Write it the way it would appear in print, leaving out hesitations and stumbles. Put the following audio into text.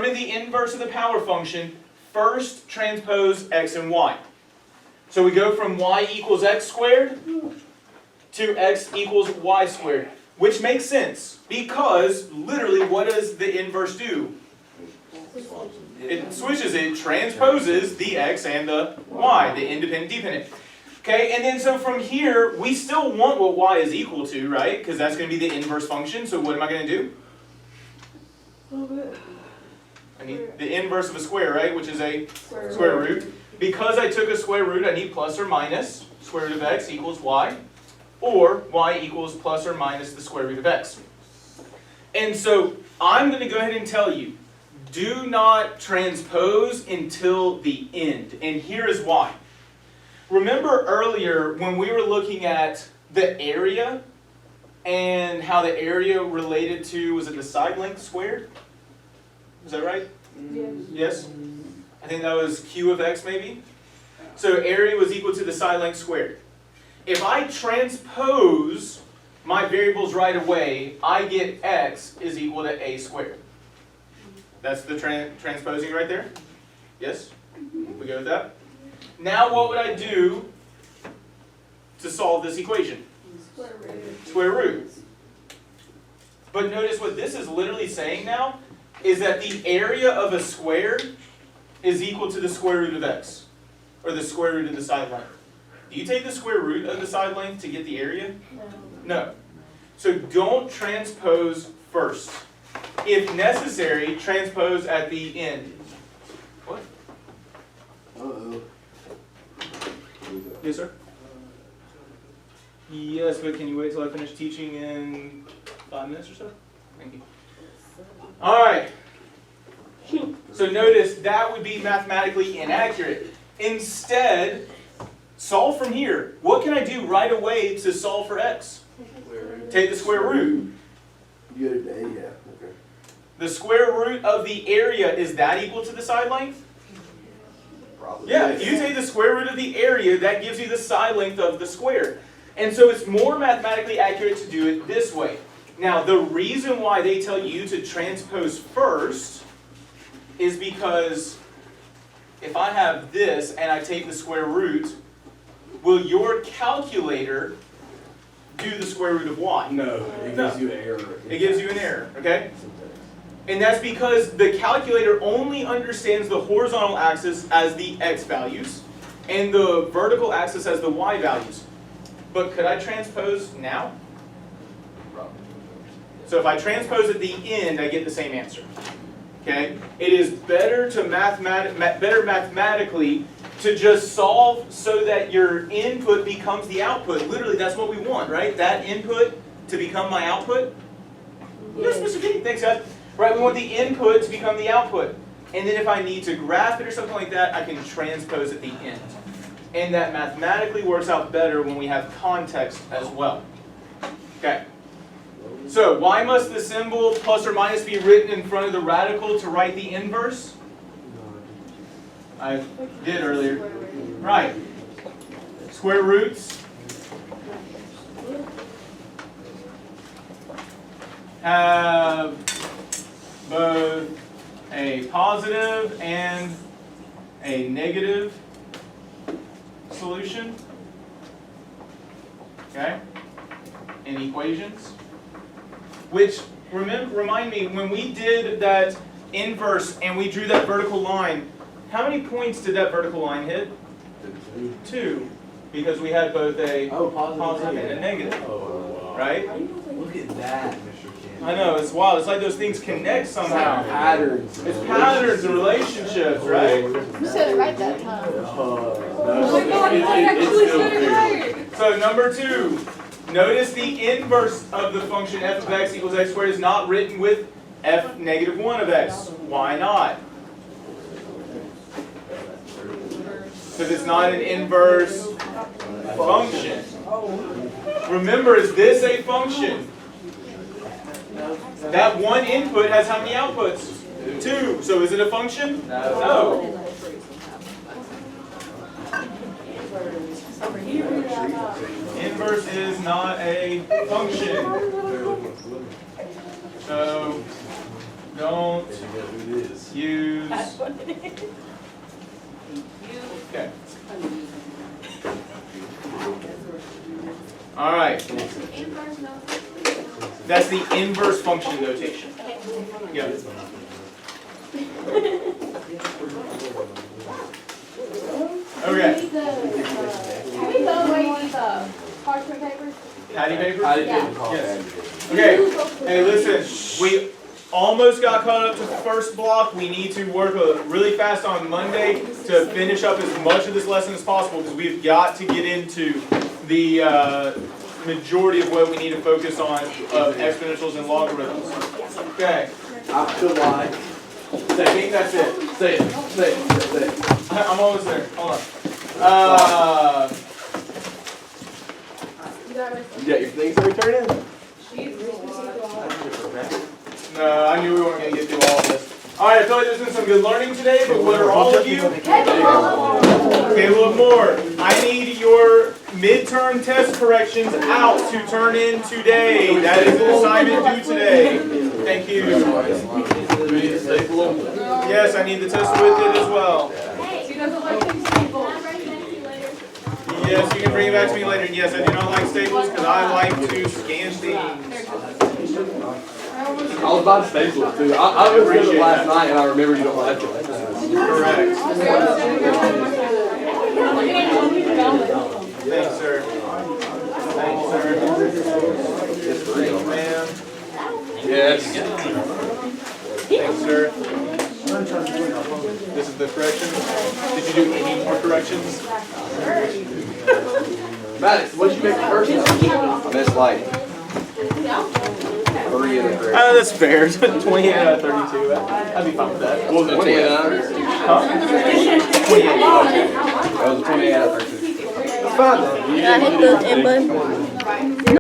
determine the inverse of the power function, first transpose x and y. So we go from y equals x squared to x equals y squared, which makes sense because literally what does the inverse do? It switches, it transposes the x and the y, the independent dependent. Okay, and then so from here, we still want what y is equal to, right? Because that's going to be the inverse function. So what am I going to do? I need the inverse of a square, right? Which is a square root. Because I took a square root, I need plus or minus square root of x equals y. Or y equals plus or minus the square root of x. And so I'm going to go ahead and tell you, do not transpose until the end. And here is why. Remember earlier when we were looking at the area and how the area related to, was it the side length squared? Is that right? Yes. Yes? I think that was q of x maybe. So area was equal to the side length squared. If I transpose my variables right away, I get x is equal to a squared. That's the transposing right there? Yes? We go with that? Now what would I do to solve this equation? Square root. But notice what this is literally saying now is that the area of a square is equal to the square root of x, or the square root of the side length. Do you take the square root of the side length to get the area? No. So don't transpose first. If necessary, transpose at the end. What? Uh-oh. Yes, sir? Yes, but can you wait till I finish teaching in 5 minutes or so? Thank you. All right. So notice that would be mathematically inaccurate. Instead, solve from here. What can I do right away to solve for x? Take the square root. You go to A, yeah. Okay. The square root of the area, is that equal to the side length? Probably. Yeah, if you take the square root of the area, that gives you the side length of the square. And so it's more mathematically accurate to do it this way. Now, the reason why they tell you to transpose first is because if I have this and I take the square root, will your calculator do the square root of y? No, it gives you an error. It gives you an error, okay? And that's because the calculator only understands the horizontal axis as the x values and the vertical axis as the y values. But could I transpose now? So if I transpose at the end, I get the same answer. Okay? It is better to mathematically to just solve so that your input becomes the output. Literally, that's what we want, right? That input to become my output. Yes, Mr. D. Thanks, guys. Right, we want the input to become the output. And then if I need to graph it or something like that, I can transpose at the end. And that mathematically works out better when we have context as well. Okay. So, why must the symbol plus or minus be written in front of the radical to write the inverse? I did earlier. Right. Square roots have both a positive and a negative solution, okay, in equations. Which, remind me, when we did that inverse and we drew that vertical line, how many points did that vertical line hit? 2. Because we had both a positive and a negative. Oh, wow. Right? Look at that, Mr. Ken. I know, it's wild. It's like those things connect somehow. Patterns. It's patterns and relationships, right? You said it right that time. Oh my God, I actually said it right. So number 2, notice the inverse of the function f of x equals x squared is not written with f negative 1 of x. Why not? Because it's not an inverse function. Remember, is this a function? That one input has how many outputs? 2. So is it a function? No. Inverse is not a function. So Don't It is. use. Okay. All right. That's the inverse function notation. Yeah. Okay. Can we go where you need the parchment paper? Patty paper? I didn't Yeah. call Yes. that. Okay. Hey, listen. We almost got caught up to the first block. We need to work really fast on Monday to finish up as much of this lesson as possible because we've got to get into the majority of what we need to focus on of exponentials and logarithms. Okay. I feel like. I think that's it. Say it. Say it. Say it. I'm almost there. Hold on. You got your things to return in? No, I knew we weren't going to get through all of this. Alright, I feel like there's been some good learning today, but what are all of you? Okay, a little more. I need your midterm test corrections out to turn in today. That is an assignment due today. Thank you. Do we need to staple them? Yes, I need the test with it as well. Yes, you can bring it back to me later. Yes, I do not like staples because I like to scan things. I was about to staple it too. I was with it last night and I remember you don't like it. Correct. Thanks, sir. Thanks, sir. Thanks, ma'am. Yes. Thanks, sir. This is the correction. Did you do any more corrections? Maddox, what'd you make the first time? I missed like 3 of the correct. That's fair. 28 out of 32. I'd be fine with that. What was it, 28. 29? Huh? 28. That was 28 out of 32. It's fine though. Can I hit the end button?